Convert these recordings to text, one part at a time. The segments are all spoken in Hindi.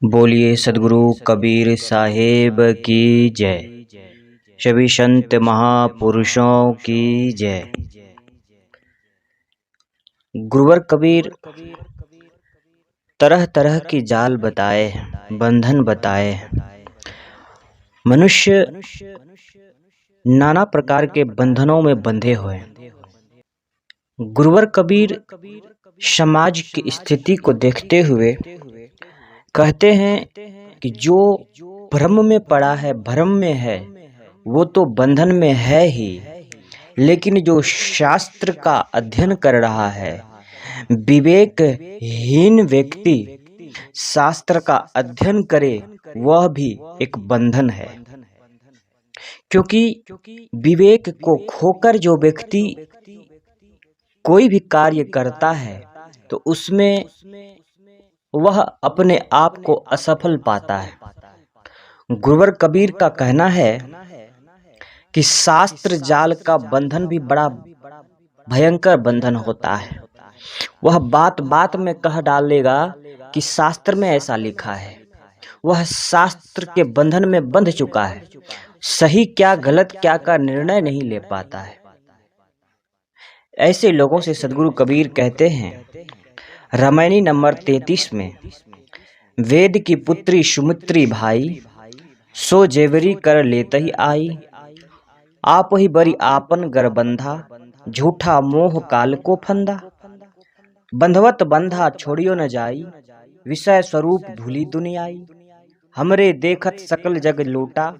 बोलिए सदगुरु कबीर साहेब की जय। सभी संत महापुरुषों की जय। गुरुवर कबीर तरह तरह की जाल बताए, बंधन बताए। मनुष्य नाना प्रकार के बंधनों में बंधे हुए। गुरुवर कबीर समाज की स्थिति को देखते हुए कहते हैं कि जो भ्रम में पड़ा है, भ्रम में है, वो तो बंधन में है ही, लेकिन जो शास्त्र का अध्ययन कर रहा है, विवेकहीन व्यक्ति शास्त्र का अध्ययन करे, वह भी एक बंधन है। क्योंकि विवेक को खोकर जो व्यक्ति कोई भी कार्य करता है तो उसमें वह अपने आप को असफल पाता है। गुरुवर कबीर का कहना है कि शास्त्र जाल का बंधन भी बड़ा भयंकर बंधन होता है। वह बात बात में कह डालेगा कि शास्त्र में ऐसा लिखा है। वह शास्त्र के बंधन में बंध चुका है, सही क्या गलत क्या का निर्णय नहीं ले पाता है। ऐसे लोगों से सदगुरु कबीर कहते हैं, रामायणी नंबर 33 में, वेद की पुत्री सुमित्री भाई, सो जेवरी कर लेते ही आई, आप ही बरी आपन गरबंधा, झूठा मोह काल को फंदा, बंधवत बंधा छोड़ियो न जाई, विषय स्वरूप भूली दुनियाई, हमरे देखत सकल जग लूटा,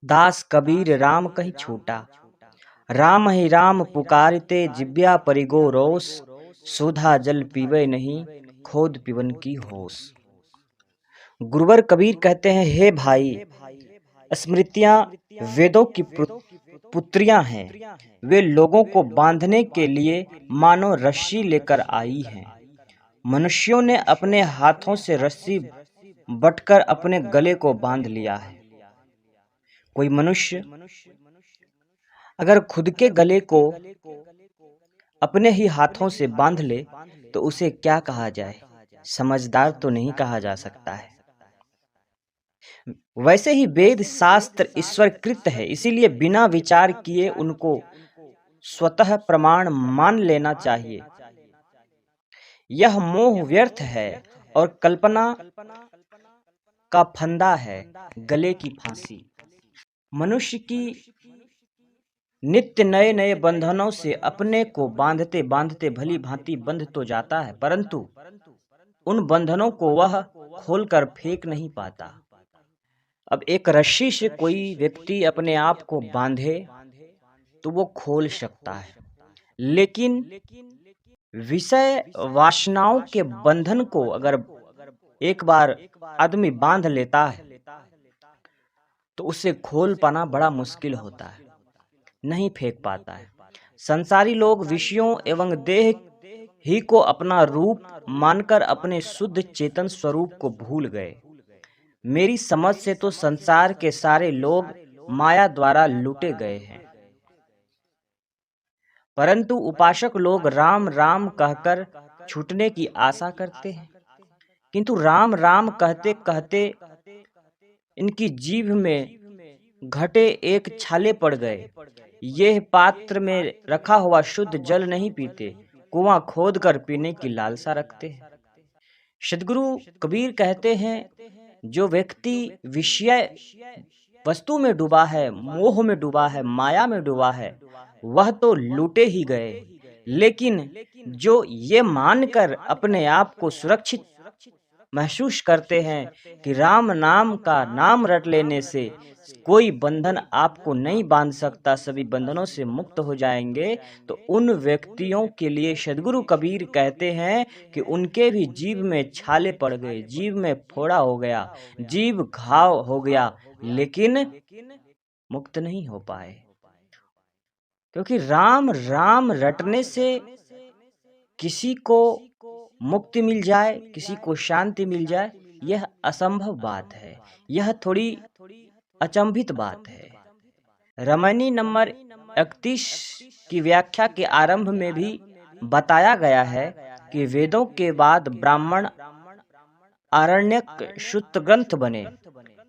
दास कबीर राम कहीं छूटा, राम ही राम पुकारते जिब्या परिगो रोस, सुधा जल पीवे नहीं खोद पीवन की होश। गुरुवर कबीर कहते हैं, हे भाई, स्मृतियां वेदों की पुत्रियां हैं। वे लोगों को बांधने के लिए मानो रस्सी लेकर आई हैं। मनुष्यों ने अपने हाथों से रस्सी बटकर अपने गले को बांध लिया है। कोई मनुष्य अगर खुद के गले को अपने ही हाथों से बांध ले तो उसे क्या कहा जाए? समझदार तो नहीं कहा जा सकता है। वैसे ही वेद शास्त्र ईश्वरकृत है, इसीलिए बिना विचार किए उनको स्वतः प्रमाण मान लेना चाहिए। यह मोह व्यर्थ है और कल्पना का फंदा है, गले की फांसी। मनुष्य की नित्य नए नए बंधनों से अपने को बांधते बांधते भली भांति बंध तो जाता है, परंतु उन बंधनों को वह खोलकर फेंक नहीं पाता। अब एक रस्सी से कोई व्यक्ति अपने आप को बांधे तो वो खोल सकता है, लेकिन विषय वासनाओं के बंधन को अगर एक बार आदमी बांध लेता है तो उसे खोल पाना बड़ा मुश्किल होता है, नहीं फेंक पाता है। संसारी लोग विषयों एवं देह ही को अपना रूप मानकर अपने शुद्ध चेतन स्वरूप को भूल गए। मेरी समझ से तो संसार के सारे लोग माया द्वारा लूटे गए हैं, परंतु उपासक लोग राम राम कहकर छूटने की आशा करते हैं। किंतु राम राम कहते कहते इनकी जीभ में घटे एक छाले पड़ गए। यह पात्र में रखा हुआ शुद्ध जल नहीं पीते, कुआं खोदकर पीने की लालसा रखते हैं। सदगुरु कबीर कहते हैं, जो व्यक्ति विषय वस्तु में डूबा है, मोह में डूबा है, माया में डूबा है, वह तो लूटे ही गए। लेकिन जो ये मानकर अपने आप को सुरक्षित महसूस करते हैं कि राम नाम का नाम रट लेने से कोई बंधन आपको नहीं बांध सकता, सभी बंधनों से मुक्त हो जाएंगे, तो उन व्यक्तियों के लिए सदगुरु कबीर कहते हैं कि उनके भी जीभ में छाले पड़ गए, जीभ में फोड़ा हो गया, जीभ घाव हो गया, लेकिन मुक्त नहीं हो पाए। क्योंकि राम राम रटने से किसी को मुक्ति मिल जाए, किसी को शांति मिल जाए, यह असंभव बात है, यह थोड़ी अचंभित बात है। रामायणी नंबर 31 की व्याख्या के आरंभ में भी बताया गया है कि वेदों के बाद ब्राह्मण आरण्यक सूत्र ग्रंथ बने।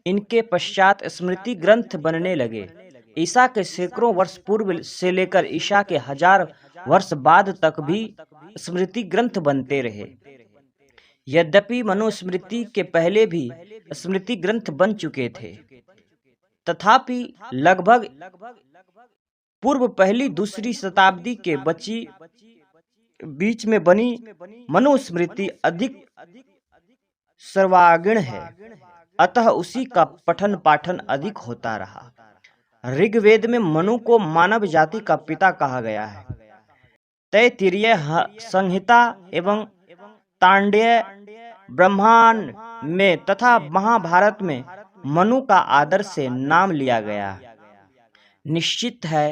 इनके पश्चात स्मृति ग्रंथ बनने लगे। ईसा के सैकड़ों वर्ष पूर्व से लेकर ईसा के 1000 वर्ष बाद तक भी स्मृति ग्रंथ बनते रहे। यद्यपि मनुस्मृति के पहले भी स्मृति ग्रंथ बन चुके थे, तथापि लगभग पूर्व पहली दूसरी शताब्दी के बीच में बनी मनुस्मृति अधिक सर्वांगीण है, अतः उसी का पठन पाठन अधिक होता रहा। ऋग्वेद में मनु को मानव जाति का पिता कहा गया है। तैत्तिरीय संहिता एवं तांडेय ब्राह्मण में तथा महाभारत में मनु का आदर से नाम लिया गया। निश्चित है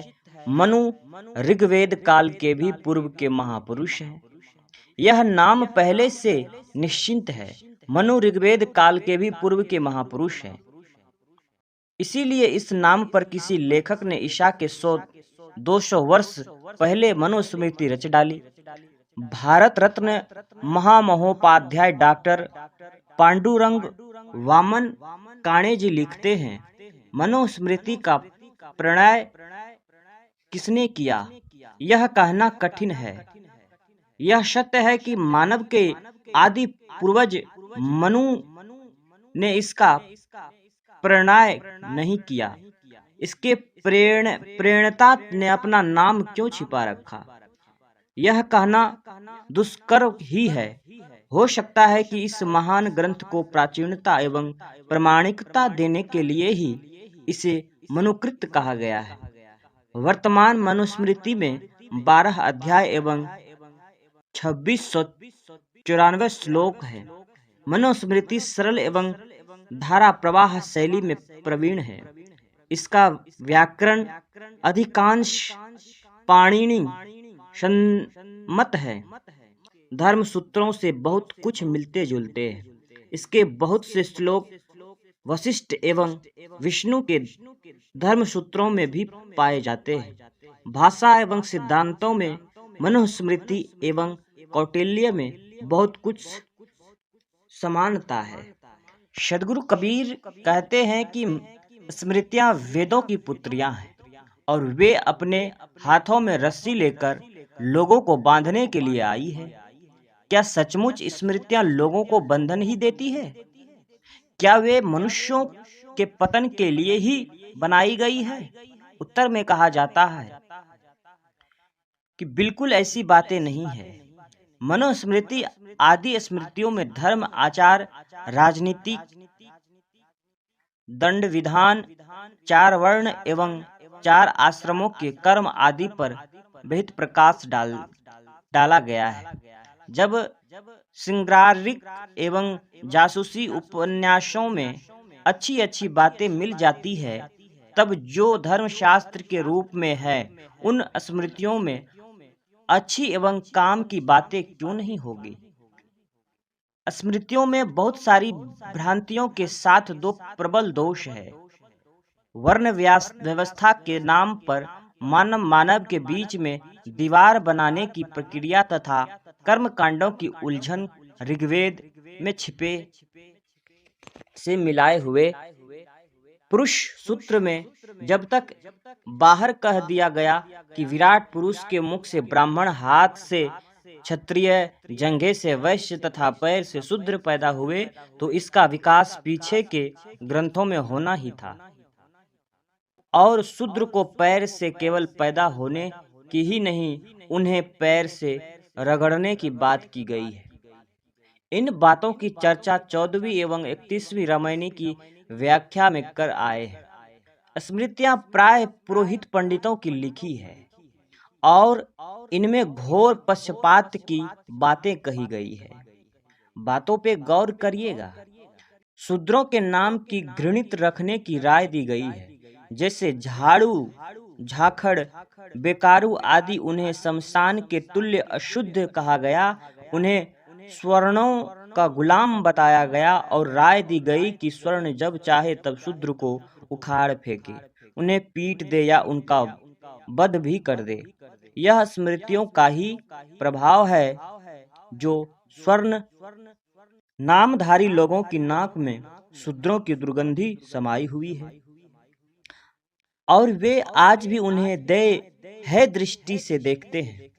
मनु ऋग्वेद काल के भी पूर्व के महापुरुष हैं। यह नाम पहले से निश्चित है। मनु ऋग्वेद काल के भी पूर्व के महापुरुष हैं। इसीलिए इस नाम पर किसी लेखक ने ईसा के 100-200 वर्ष पहले मनुस्मृति रच डाली। भारत रत्न महामहोपाध्याय डॉक्टर पांडुरंग वामन काणे जी लिखते हैं, मनुस्मृति का प्रणय किसने किया, यह कहना कठिन है। यह सत्य है कि मानव के आदि पूर्वज मनु ने इसका प्रणय नहीं किया। इसके प्रेरणता ने अपना नाम क्यों छिपा रखा, यह कहना दुष्कर ही है। हो सकता है कि इस महान ग्रंथ को प्राचीनता एवं प्रामाणिकता देने के लिए ही इसे मनुकृत कहा गया है। वर्तमान मनुस्मृति में 12 अध्याय एवं 2694 श्लोक हैं। मनुस्मृति सरल एवं धारा प्रवाह शैली में प्रवीण है। इसका व्याकरण अधिकांश पाणिनि सम्मत है। धर्म सूत्रों से बहुत कुछ मिलते जुलते हैं। इसके बहुत से श्लोक वशिष्ठ एवं विष्णु के धर्म सूत्रों में भी पाए जाते हैं। भाषा एवं सिद्धांतों में मनुस्मृति एवं कौटिल्य में बहुत कुछ समानता है। सदगुरु कबीर कहते हैं कि स्मृतियां वेदों की पुत्रियां हैं और वे अपने हाथों में रस्सी लेकर लोगों को बांधने के लिए आई है। क्या सचमुच स्मृतियां लोगों को बंधन ही देती है? क्या वे मनुष्यों के पतन के लिए ही बनाई गई है? उत्तर में कहा जाता है कि बिल्कुल ऐसी बातें नहीं है। मनुस्मृति आदि स्मृतियों में धर्म, आचार, राजनीति, दंड विधान, 4 वर्ण एवं 4 आश्रमों के कर्म आदि पर बहुत प्रकाश डाला गया है। जब श्रृंगारिक एवं जासूसी उपन्यासों में अच्छी अच्छी बातें मिल जाती है, तब जो धर्मशास्त्र के रूप में है, उन स्मृतियों में अच्छी एवं काम की बातें क्यों नहीं होगी? स्मृतियों में बहुत सारी भ्रांतियों के साथ 2 प्रबल दोष है। वर्ण व्यवस्था के नाम पर मानव के बीच में दीवार बनाने की प्रक्रिया तथा कर्म कांडों की उलझन ऋग्वेद में छिपे से मिलाए हुए पुरुष सूत्र में जब तक बाहर कह दिया गया कि विराट पुरुष के मुख से ब्राह्मण, हाथ से क्षत्रिय, जंघे से वैश्य तथा पैर से शूद्र पैदा हुए, तो इसका विकास पीछे के ग्रंथों में होना ही था और शूद्र को पैर से केवल पैदा होने की ही नहीं, उन्हें पैर से रगड़ने की बात की गई है। इन बातों की चर्चा 14वीं एवं 31वीं रामायणी की व्याख्या में कर आए हैं। स्मृतियां प्राय पुरोहित पंडितों की लिखी है और इनमें घोर पक्षपात की बातें कही गई है। बातों पे गौर करिएगा। शूद्रों के नाम की घृणित रखने की राय दी गई है, जैसे झाड़ू, झाखड़, बेकारू आदि। उन्हें शमशान के तुल्य अशुद्ध कहा गया। उन्हें स्वर्णों का गुलाम बताया गया और राय दी गई कि स्वर्ण जब चाहे तब शूद्र को उखाड़ फेंके, उन्हें पीट दे या उनका वध भी कर दे। यह स्मृतियों का ही प्रभाव है जो स्वर्ण नामधारी लोगों की नाक में शूद्रों की दुर्गंधी समाई हुई है और वे आज भी उन्हें दया है दृष्टि से देखते हैं,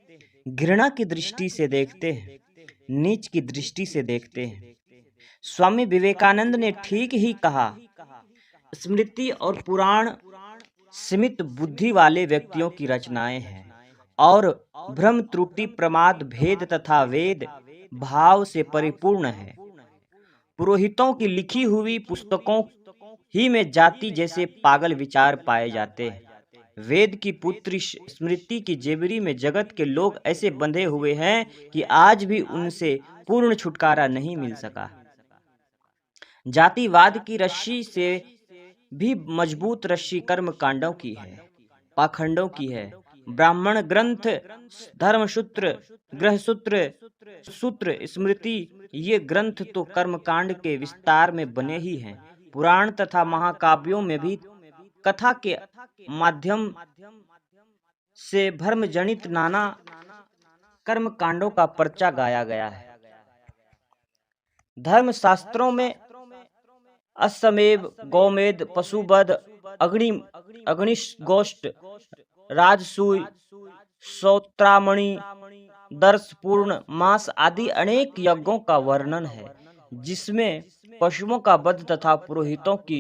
घृणा की दृष्टि से देखते हैं, नीच की दृष्टि से देखते हैं। स्वामी विवेकानंद ने ठीक ही कहा, स्मृति और पुराण सीमित बुद्धि वाले व्यक्तियों की रचनाएं हैं और भ्रम त्रुटि प्रमाद भेद तथा वेद भाव से परिपूर्ण है। पुरोहितों की लिखी हुई पुस्तकों ही में जाति जैसे पागल विचार पाए जाते हैं। वेद की पुत्री स्मृति की जेबरी में जगत के लोग ऐसे बंधे हुए हैं कि आज भी उनसे पूर्ण छुटकारा नहीं मिल सका। जातिवाद की रस्सी से भी मजबूत रस्सी कर्म कांडों की है, पाखंडों की है। ब्राह्मण ग्रंथ, धर्मसूत्र, गृहसूत्र, सूत्र, स्मृति, ये ग्रंथ तो कर्मकांड के विस्तार में बने ही हैं। पुराण तथा महाकाव्यों में भी कथा के माध्यम से भ्रम जनित नाना कर्म कांडों का पर्चा गाया गया है। धर्म शास्त्रों में अश्वमेध, गौमेध, पशुवध, अग्निगोष्ठ, राजसूय, श्रोत्रामणि, दर्शपूर्ण मास आदि अनेक यज्ञों का वर्णन है, जिसमें पशुओं का वध तथा पुरोहितों की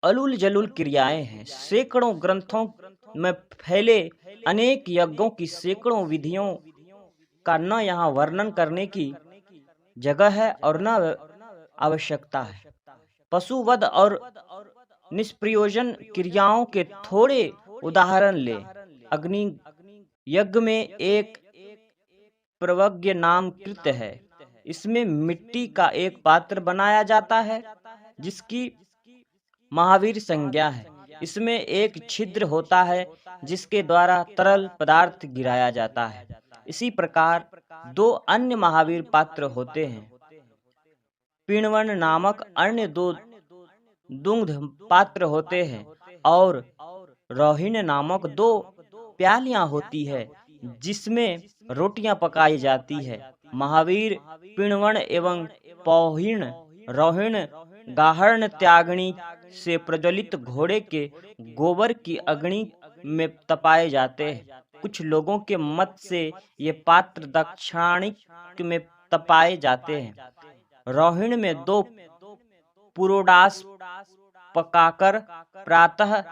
अलूल जलूल क्रियाएं हैं। सैकड़ों ग्रंथों में फैले अनेक यज्ञों की सैकड़ों विधियों का न यहाँ वर्णन करने की जगह है और न आवश्यकता है। पशुवध और निष्प्रयोजन क्रियाओं के थोड़े उदाहरण ले। अग्नि यज्ञ में एक प्रवज्ञ नाम कृत्य है। इसमें मिट्टी का एक पात्र बनाया जाता है जिसकी महावीर संज्ञा है। इसमें एक छिद्र होता है जिसके द्वारा तरल पदार्थ गिराया जाता है। इसी प्रकार दो अन्य महावीर पात्र होते हैं। पिणवन नामक अन्य दो दुग्ध पात्र होते हैं और रोहिणी नामक दो प्यालियां होती है जिसमें रोटियां पकाई जाती है। महावीर पिणवन एवं पौहिण रोहिण गाहरण त्याग्नि से प्रज्वलित घोड़े के गोबर की अग्नि में तपाए जाते हैं। कुछ लोगों के मत से ये पात्र दक्षिणायन में तपाए जाते हैं। रोहिणी में दो पुरोडास पकाकर प्रातः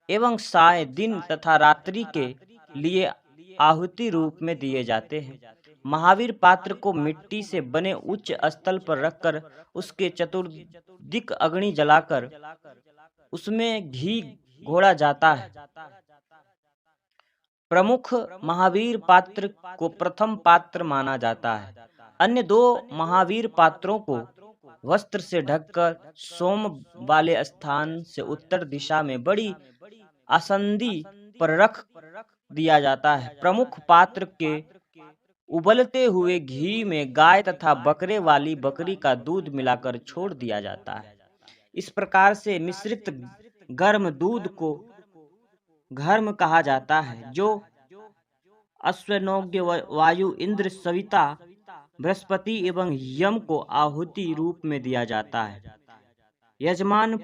एवं साय दिन तथा रात्रि के लिए आहुति रूप में दिए जाते हैं। महावीर पात्र को मिट्टी से बने उच्च स्थल पर रखकर उसके चतुर्दिक अग्नि जलाकर उसमें घी घोड़ा जाता है। प्रमुख महावीर पात्र को प्रथम पात्र माना जाता है। अन्य दो महावीर पात्रों को वस्त्र से ढककर सोम वाले स्थान से उत्तर दिशा में बड़ी आसंदी पर रख दिया जाता है। प्रमुख पात्र के उबलते हुए घी में गाय तथा बकरे वाली बकरी का दूध मिलाकर छोड़ दिया जाता है। इस प्रकार से मिश्रित गर्म दूध को घर्म कहा जाता है, जो अश्वनोग्य वायु, इंद्र, सविता, बृहस्पति एवं यम को आहुति रूप में दिया जाता है। यजमान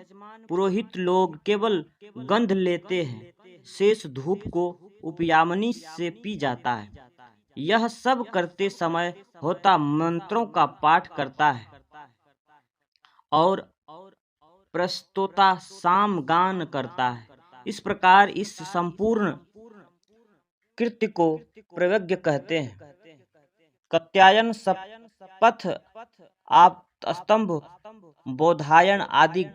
पुरोहित लोग केवल गंध लेते हैं, शेष धूप को उपयामनी से पी जाता है। यह सब करते समय होता मंत्रों का पाठ करता है और प्रस्तोता साम गान करता है। इस प्रकार इस संपूर्ण कृत्य को प्रवज्ञ कहते हैं। कात्यायन, शपथ, आपस्तंभ, बोधायन आदि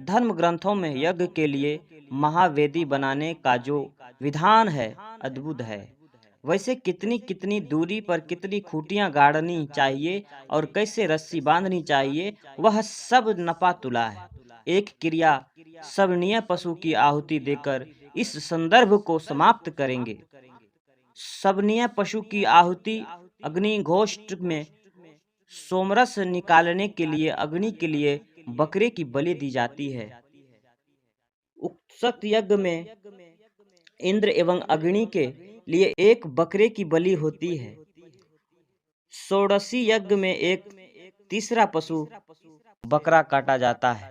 धर्म ग्रंथों में यज्ञ के लिए महावेदी बनाने का जो विधान है अद्भुत है। वैसे कितनी कितनी दूरी पर कितनी खूंटियां गाड़नी चाहिए और कैसे रस्सी बांधनी चाहिए, वह सब नपा तुला है। एक क्रिया सवनीय पशु की आहुति देकर इस संदर्भ को समाप्त करेंगे। सवनीय पशु की आहुति अग्निगोष्ठ में सोमरस निकालने के लिए अग्नि के लिए बकरे की बलि दी जाती है। उक्त यज्ञ में इंद्र एवं अग्नि के लिए एक बकरे की बलि होती है। षोडशी यज्ञ में एक तीसरा पशु बकरा काटा जाता है।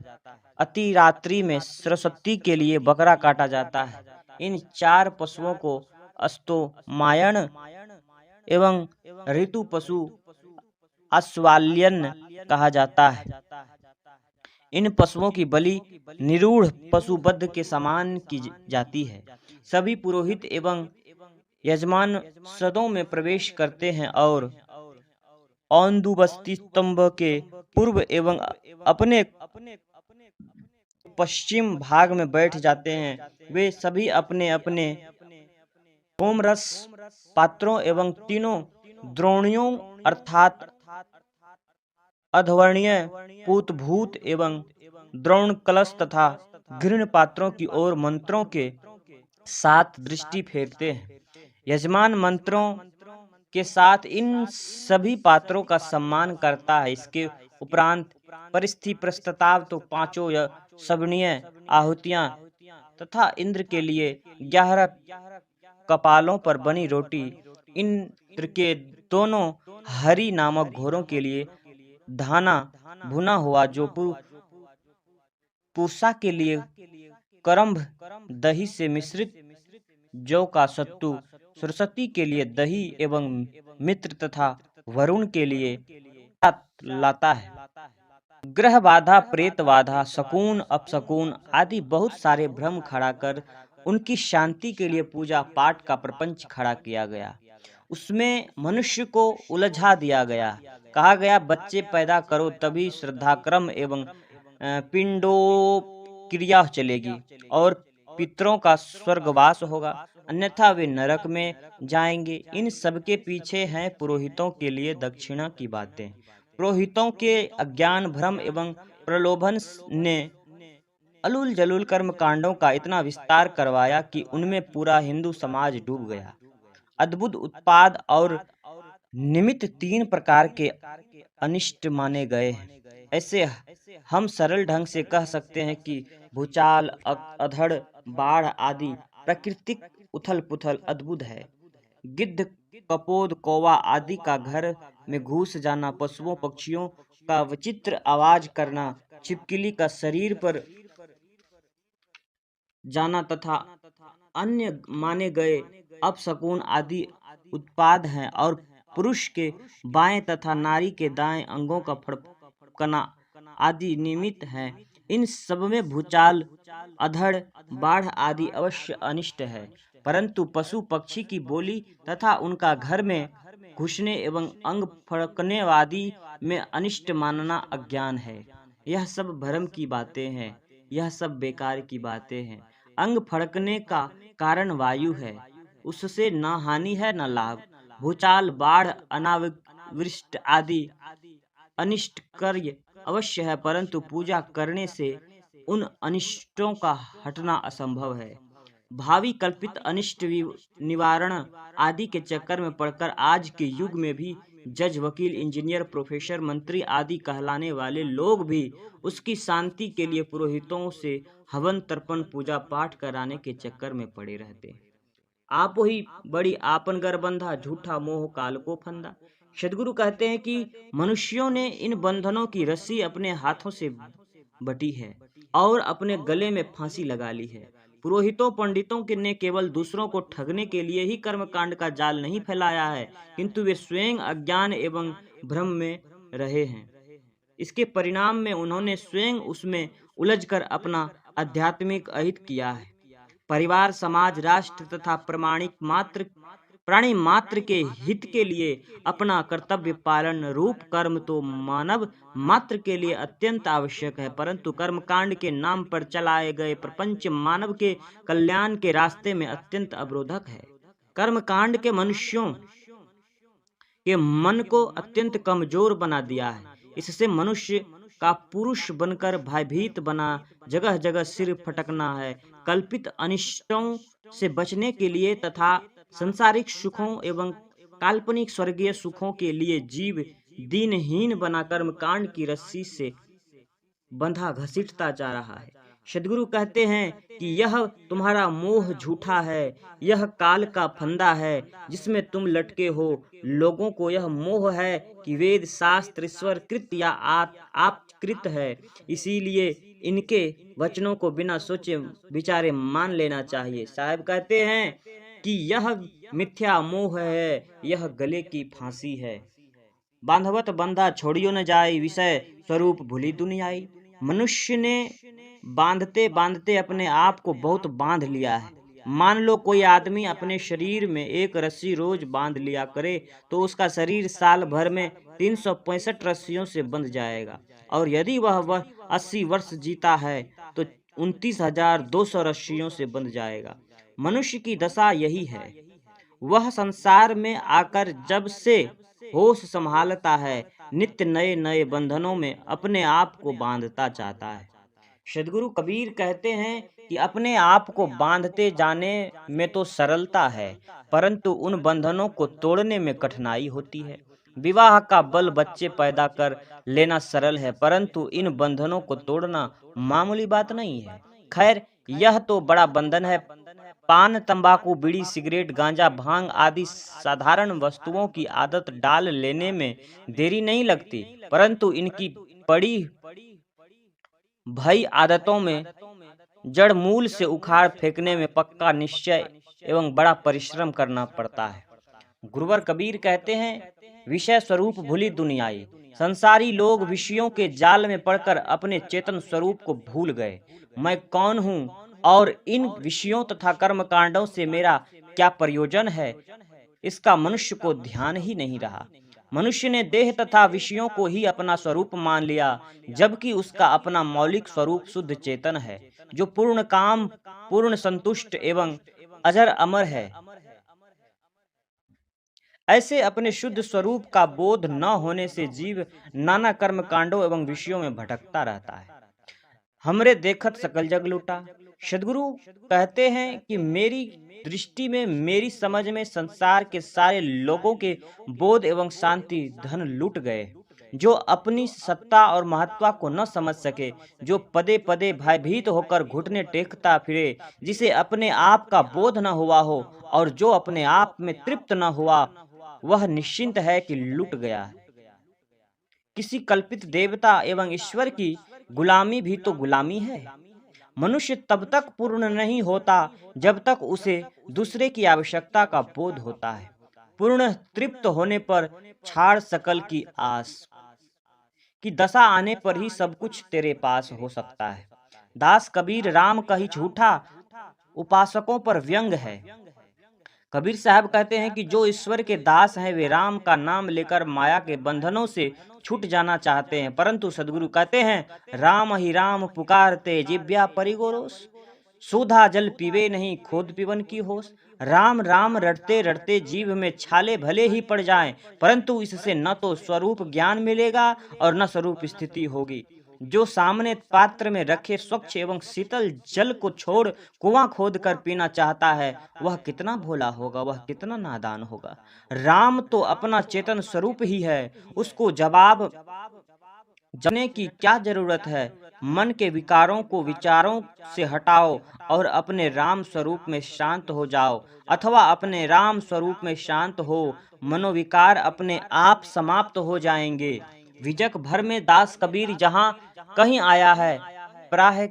अति रात्रि में सरस्वती के लिए बकरा काटा जाता है। इन 4 पशुओं को अस्तोमायण एवं ऋतु पशु आश्वाल्यन कहा जाता है। इन पशुओं की बलि निरूढ़ पशुवध के समान की जाती है। सभी पुरोहित एवं यजमान सदों में प्रवेश करते हैं और औंदुबस्ती स्तंभ के पूर्व एवं अपने पश्चिम भाग में बैठ जाते हैं। वे सभी अपने अपने होमरस पात्रों एवं तीनों द्रोणियों अर्थात अधवर्णीय पूतभूत एवं द्रोण कलश तथा घृण पात्रों की ओर मंत्रों के साथ दृष्टि फेरते हैं। यजमान मंत्रों के साथ इन सभी पात्रों का सम्मान करता है। इसके उपरांत परिस्थि प्रस्ताव तो 5 सवनीय आहुतियां तथा इंद्र के लिए 11 कपालों पर बनी रोटी, इंद्र के दोनों हरि नामक घोड़ों के लिए धाना भुना हुआ, जो पूषा के लिए करम्भ दही से मिश्रित जौ का सत्तू, सरस्वती के लिए दही एवं मित्र तथा वरुण के लिए लाता है। ग्रह बाधा, प्रेत बाधा, शकुन अपशकुन आदि बहुत सारे भ्रम खड़ा कर उनकी शांति के लिए पूजा पाठ का प्रपंच खड़ा किया गया। उसमें मनुष्य को उलझा दिया गया। कहा गया, बच्चे पैदा करो तभी श्रद्धाक्रम एवं पिंडोक्रिया चलेगी और पितरों का स्वर्गवास होगा, अन्यथा वे नरक में जाएंगे। इन सब के पीछे हैं पुरोहितों के लिए दक्षिणा की बातें। पुरोहितों के अज्ञान, भ्रम एवं प्रलोभन ने अलूल जलूल कर्म कांडों का इतना विस्तार करवाया कि उनमें पूरा हिंदू समाज डूब गया। अद्भुत उत्पाद और निमित्त 3 प्रकार के अनिष्ट माने गए हैं। ऐसे हम सरल ढंग से कह सकते हैं कि भूचाल, अधड़, बाढ़ आदि प्राकृतिक उथल पुथल अद्भुत है। गिद्ध, कपोद, कौवा आदि का घर में घुस जाना, पशुओं पक्षियों का विचित्र आवाज करना, छिपकली का शरीर पर जाना तथा अन्य माने गए अपशकुन आदि उत्पाद हैं और पुरुष के बाएं तथा नारी के दाएं अंगों का फड़कना आदि निमित्त हैं। इन सब में भूचाल, अधड़, बाढ़ आदि अवश्य अनिष्ट है, परंतु पशु पक्षी की बोली तथा उनका घर में घुसने एवं अंग फड़कने आदि में अनिष्ट मानना अज्ञान है। यह सब भ्रम की बातें हैं, यह सब बेकार की बातें हैं। अंग फड़कने का कारण वायु है, उससे न हानि है न लाभ। भूचाल, बाढ़, अनावृष्टि आदि अनिष्ट कार्य अवश्य है, परंतु पूजा करने से उन अनिष्टों का हटना असंभव है। भावी कल्पित अनिष्ट निवारण आदि के चक्कर में पड़कर आज के युग में भी जज, वकील, इंजीनियर, प्रोफेसर, मंत्री आदि कहलाने वाले लोग भी उसकी शांति के लिए पुरोहितों से हवन, तर्पण, पूजा पाठ कराने के चक्कर में पड़े रहते हैं। आप ही बड़ी आपन गर बंधा, झूठा मोह काल को फंदा। सदगुरु कहते हैं कि मनुष्यों ने इन बंधनों की रस्सी अपने हाथों से बटी है और अपने गले में फांसी लगा ली है। पुरोहितों पंडितों ने केवल दूसरों को ठगने के लिए ही कर्मकांड का जाल नहीं फैलाया है, किंतु वे स्वयं अज्ञान एवं भ्रम में रहे हैं। इसके परिणाम में उन्होंने स्वयं उसमें उलझकर अपना आध्यात्मिक अहित किया है। परिवार, समाज, राष्ट्र तथा प्राणी मात्र के हित के लिए अपना कर्तव्य पालन रूप कर्म तो मानव मात्र के लिए अत्यंत आवश्यक है, परंतु कर्मकांड के नाम पर चलाए गए प्रपंच मानव के कल्याण के रास्ते में अत्यंत अवरोधक है। कर्मकांड के मनुष्यों के मन को अत्यंत कमजोर बना दिया है। इससे मनुष्य का पुरुष बनकर भयभीत बना जगह जगह सिर फटकना है। कल्पित अनिष्टों से बचने के लिए तथा संसारिक सुखों एवं काल्पनिक स्वर्गीय सुखों के लिए जीव दीनहीन बना कर्मकांड की रस्सी से बंधा घसीटता जा रहा है। सद्गुरु कहते हैं कि यह तुम्हारा मोह झूठा है, यह काल का फंदा है जिसमें तुम लटके हो। लोगों को यह मोह है कि वेद शास्त्र ईश्वर कृत या आपकृत है, इसीलिए इनके वचनों को बिना सोचे विचारे मान लेना चाहिए। साहब कहते हैं कि यह मिथ्या मोह है, यह गले की फांसी है। बांधवत बंधा छोड़ियो न जाए, विषय स्वरूप भूली दुनियाई। मनुष्य ने बांधते बांधते अपने आप को बहुत बांध लिया है। मान लो कोई आदमी अपने शरीर में एक रस्सी रोज बांध लिया करे तो उसका शरीर साल भर में 365 रस्सियों से बंध जाएगा, और यदि वह 80 वर्ष जीता है तो 29,200 रस्सियों से बंध जाएगा। मनुष्य की दशा यही है। वह संसार में आकर जब से होश संभालता है, नित्य नए नए बंधनों में अपने आप को बांधता चाहता है। सद्गुरु कबीर कहते हैं कि अपने आप को बांधते जाने में तो सरलता है, परंतु उन बंधनों को तोड़ने में कठिनाई होती है। विवाह का बल बच्चे पैदा कर लेना सरल है, परंतु इन बंधनों को तोड़ना मामूली बात नहीं है। खैर, यह तो बड़ा बंधन है। पान, तंबाकू, बीड़ी, सिगरेट, गांजा, भांग आदि साधारण वस्तुओं की आदत डाल लेने में देरी नहीं लगती, परंतु इनकी पड़ी भई आदतों में जड़ मूल से उखाड़ फेंकने में पक्का निश्चय एवं बड़ा परिश्रम करना पड़ता है। गुरुवर कबीर कहते हैं, विषय स्वरूप भूली दुनियाई। संसारी लोग विषयों के जाल में पड़कर अपने चेतन स्वरूप को भूल गए। मैं कौन हूँ और इन विषयों तथा कर्म कांडों से मेरा क्या प्रयोजन है, इसका मनुष्य को ध्यान ही नहीं रहा। मनुष्य ने देह तथा विषयों को ही अपना स्वरूप मान लिया, जबकि उसका अपना मौलिक स्वरूप शुद्ध चेतन है, जो पूर्ण काम, पूर्ण संतुष्ट एवं अजर अमर है। ऐसे अपने शुद्ध स्वरूप का बोध न होने से जीव नाना कर्म कांडों एवं विषयों में भटकता रहता है। हमरे देखत सकल जग लूटा। सद्गुरु कहते हैं कि मेरी दृष्टि में, मेरी समझ में संसार के सारे लोगों के बोध एवं शांति धन लूट गए। जो अपनी सत्ता और महत्ता को न समझ सके, जो पदे पदे भयभीत होकर घुटने टेकता फिरे, जिसे अपने आप का बोध न हुआ हो और जो अपने आप में तृप्त न हुआ, वह निश्चिंत है कि लुट गया है। किसी कल्पित देवता एवं ईश्वर की गुलामी भी तो गुलामी है। मनुष्य तब तक पूर्ण नहीं होता जब तक उसे दूसरे की आवश्यकता का बोध होता है। पूर्ण तृप्त होने पर छाड़ सकल की आस की दशा आने पर ही सब कुछ तेरे पास हो सकता है। दास कबीर राम कही झूठा, उपासकों पर व्यंग है। कबीर साहब कहते हैं कि जो ईश्वर के दास हैं वे राम का नाम लेकर माया के बंधनों से छूट जाना चाहते हैं, परंतु सद्गुरु कहते हैं राम ही राम पुकारते जिब्या परिगोरोस। सुधा जल पीवे नहीं खोद पीवन की होश। राम राम रटते रटते जीव में छाले भले ही पड़ जाएं, परंतु इससे न तो स्वरूप ज्ञान मिलेगा और न स्वरूप स्थिति होगी। जो सामने पात्र में रखे स्वच्छ एवं शीतल जल को छोड़ कुआं खोद कर पीना चाहता है, वह कितना भोला होगा, वह कितना नादान होगा। राम तो अपना चेतन स्वरूप ही है, उसको जवाब जानने की क्या जरूरत है। मन के विकारों को विचारों से हटाओ और अपने राम स्वरूप में शांत हो जाओ, अथवा अपने राम स्वरूप में शांत हो, मनोविकार अपने आप समाप्त हो जाएंगे। विजक भर में दास कबीर जहाँ कहीं आया है, प्राय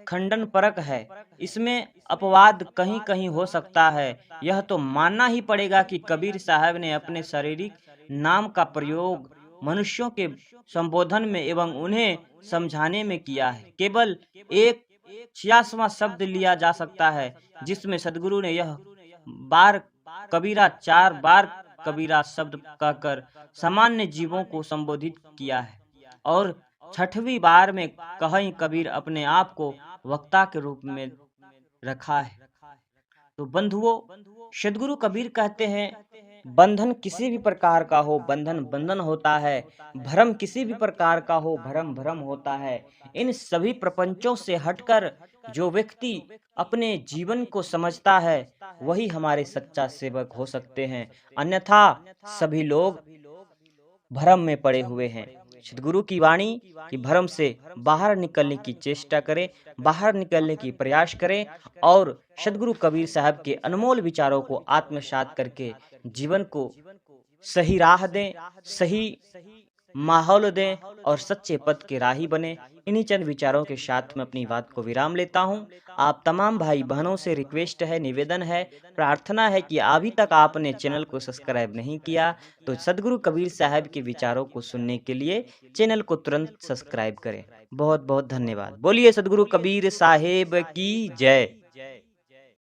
खंडन परक है। इसमें अपवाद कहीं कहीं हो सकता है। यह तो मानना ही पड़ेगा कि कबीर साहब ने अपने शारीरिक नाम का प्रयोग मनुष्यों के संबोधन में एवं उन्हें समझाने में किया है। केवल एक 86वां शब्द लिया जा सकता है, जिसमें सद्गुरु ने यह बार कबीरा 4 बार कबीरा शब्द कहकर सामान्य जीवों को संबोधित किया है, और 6वीं बार में कहीं कबीर अपने आप को वक्ता के रूप में रखा है। तो बंधुओं, सद्गुरु कबीर कहते हैं, बंधन किसी भी प्रकार का हो, बंधन बंधन होता है। भ्रम किसी भी प्रकार का हो, भ्रम भ्रम होता है। इन सभी प्रपंचों से हटकर जो व्यक्ति अपने जीवन को समझता है, वही हमारे सच्चा सेवक हो सकते हैं। अन्यथा सभी लोग भ्रम में पड़े हुए हैं। सद्गुरु की वाणी की भ्रम से बाहर निकलने की चेष्टा करें, बाहर निकलने की प्रयास करें और सद्गुरु कबीर साहब के अनमोल विचारों को आत्मसात करके जीवन को सही राह दें, सही माहौल दें और सच्चे पथ के राही बने। इन्हीं चंद विचारों के साथ मैं अपनी बात को विराम लेता हूँ। आप तमाम भाई बहनों से रिक्वेस्ट है, निवेदन है, प्रार्थना है कि अभी तक आपने चैनल को सब्सक्राइब नहीं किया तो सद्गुरु कबीर साहब के विचारों को सुनने के लिए चैनल को तुरंत सब्सक्राइब करें। बहुत बहुत धन्यवाद। बोलिए सद्गुरु कबीर साहेब की जय।